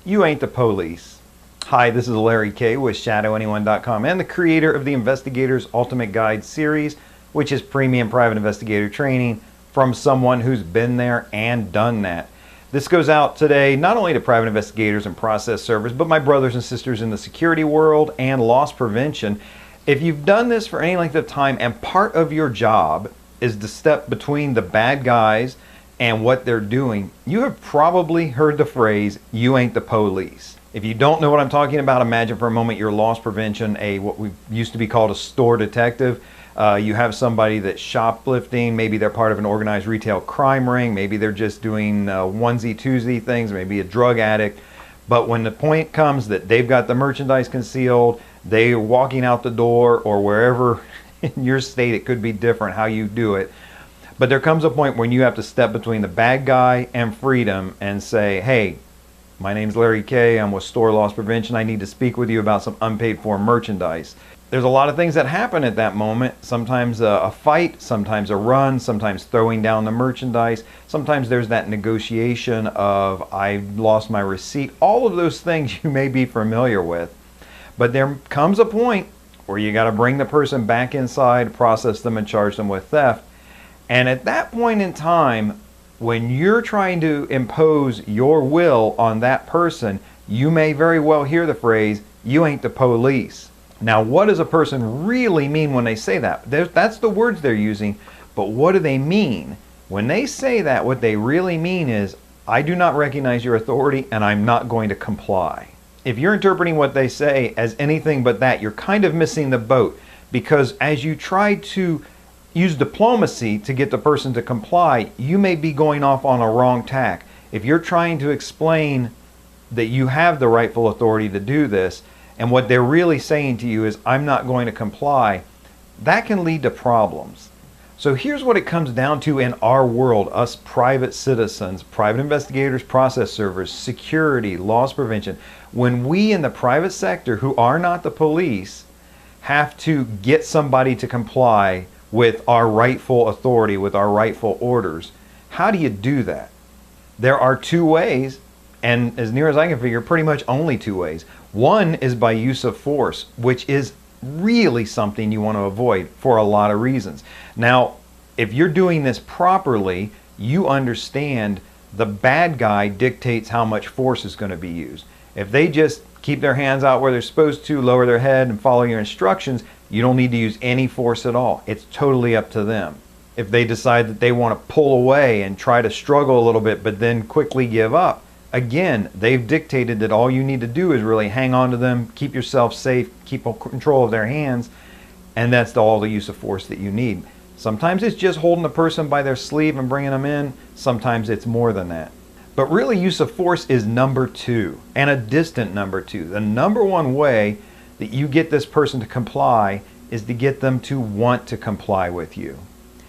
You ain't the police. Hi, this is Larry Kaye with ShadowAnyone.com and the creator of the Investigator's Ultimate Guide series, which is premium private investigator training from someone who's been there and done that. This goes out today not only to private investigators and process servers, but my brothers and sisters in the security world and loss prevention. If you've done this for any length of time and part of your job is to step between the bad guys and what they're doing, you have probably heard the phrase, you ain't the police. If you don't know what I'm talking about, imagine for a moment you're loss prevention, what we used to be called a store detective. You have somebody that's shoplifting, maybe they're part of an organized retail crime ring, maybe they're just doing onesie-twosie things, maybe a drug addict. But when the point comes that they've got the merchandise concealed, they're walking out the door, or wherever in your state it could be different how you do it. But there comes a point when you have to step between the bad guy and freedom and say, hey, my name's Larry Kaye, I'm with Store Loss Prevention, I need to speak with you about some unpaid for merchandise. There's a lot of things that happen at that moment. Sometimes a fight, sometimes a run, sometimes throwing down the merchandise. Sometimes there's that negotiation of I lost my receipt. All of those things you may be familiar with. But there comes a point where you got to bring the person back inside, process them, and charge them with theft. And at that point in time, when you're trying to impose your will on that person, you may very well hear the phrase, you ain't the police. Now, what does a person really mean when they say that? That's the words they're using, but what do they mean? When they say that, what they really mean is, I do not recognize your authority and I'm not going to comply. If you're interpreting what they say as anything but that, you're kind of missing the boat, because as you try to use diplomacy to get the person to comply, you may be going off on a wrong tack. If you're trying to explain that you have the rightful authority to do this, and what they're really saying to you is, I'm not going to comply, that can lead to problems. So here's what it comes down to in our world, us private citizens, private investigators, process servers, security, loss prevention. When we in the private sector, who are not the police, have to get somebody to comply with our rightful authority, with our rightful orders, how do you do that? There are two ways, and as near as I can figure, pretty much only two ways. One is by use of force, which is really something you want to avoid for a lot of reasons. Now, if you're doing this properly, you understand the bad guy dictates how much force is going to be used. If they just keep their hands out where they're supposed to, lower their head, and follow your instructions, you don't need to use any force at all. It's totally up to them. If they decide that they want to pull away and try to struggle a little bit, but then quickly give up, again, they've dictated that all you need to do is really hang on to them, keep yourself safe, keep control of their hands, and that's all the use of force that you need. Sometimes it's just holding the person by their sleeve and bringing them in. Sometimes it's more than that. But really, use of force is number two, and a distant number two. The number one way that you get this person to comply is to get them to want to comply with you.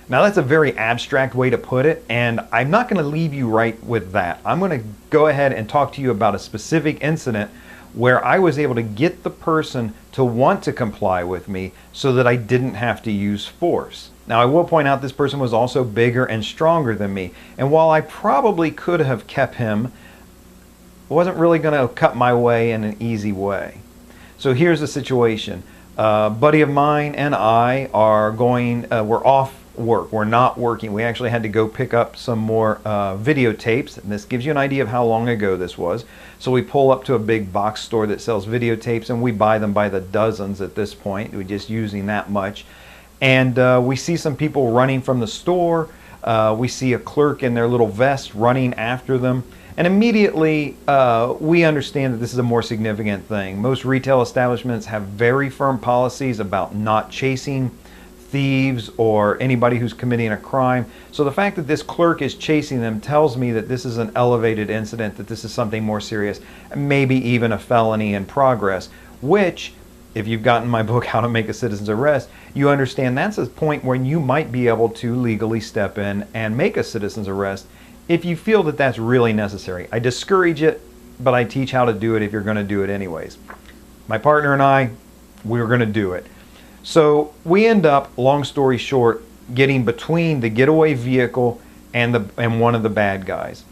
Now, that's a very abstract way to put it, and I'm not going to leave you right with that. I'm going to go ahead and talk to you about a specific incident where I was able to get the person to want to comply with me so that I didn't have to use force. Now, I will point out this person was also bigger and stronger than me, and while I probably could have kept him, I wasn't really going to cut my way in an easy way. So here's the situation. A buddy of mine and I are we're off work. We're not working. We actually had to go pick up some more videotapes, and this gives you an idea of how long ago this was. So we pull up to a big box store that sells videotapes, and we buy them by the dozens at this point. We're just using that much. And we see some people running from the store. We see a clerk in their little vest running after them. And immediately we understand that this is a more significant thing. Most retail establishments have very firm policies about not chasing thieves or anybody who's committing a crime. So the fact that this clerk is chasing them tells me that this is an elevated incident, that this is something more serious, maybe even a felony in progress, which, if you've gotten my book, How to Make a Citizen's Arrest, you understand that's a point when you might be able to legally step in and make a citizen's arrest if you feel that that's really necessary. I discourage it, but I teach how to do it if you're going to do it anyways. My partner and I, we're going to do it. So we end up, long story short, getting between the getaway vehicle and one of the bad guys.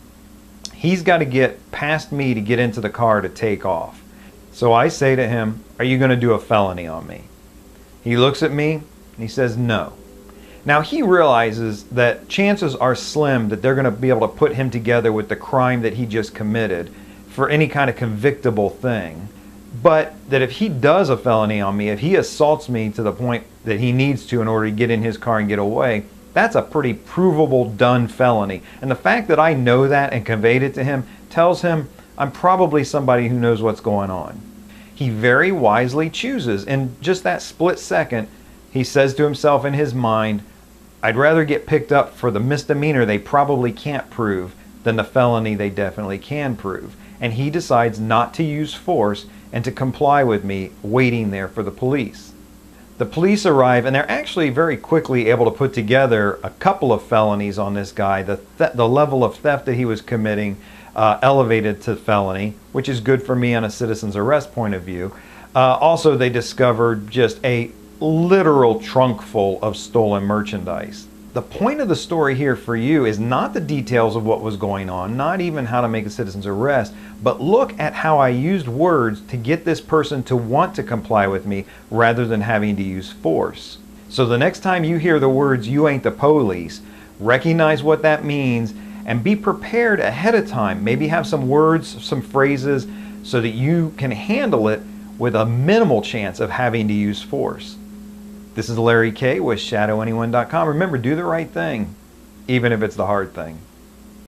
He's got to get past me to get into the car to take off. So I say to him, "Are you going to do a felony on me?" He looks at me and he says, "No." Now he realizes that chances are slim that they're going to be able to put him together with the crime that he just committed for any kind of convictable thing. But that if he does a felony on me, if he assaults me to the point that he needs to in order to get in his car and get away, that's a pretty provable done felony. And the fact that I know that and conveyed it to him tells him I'm probably somebody who knows what's going on. He very wisely chooses, in just that split second, he says to himself in his mind, "I'd rather get picked up for the misdemeanor they probably can't prove than the felony they definitely can prove." And he decides not to use force and to comply with me waiting there for the police. The police arrive and they're actually very quickly able to put together a couple of felonies on this guy. The level of theft that he was committing elevated to felony, which is good for me on a citizen's arrest point of view. Also, they discovered just a literal trunk full of stolen merchandise. The point of the story here for you is not the details of what was going on, not even how to make a citizen's arrest, but look at how I used words to get this person to want to comply with me rather than having to use force. So the next time you hear the words "you ain't the police," recognize what that means and be prepared ahead of time. Maybe have some words, some phrases, so that you can handle it with a minimal chance of having to use force. This is Larry Kaye with ShadowAnyone.com. Remember, do the right thing, even if it's the hard thing.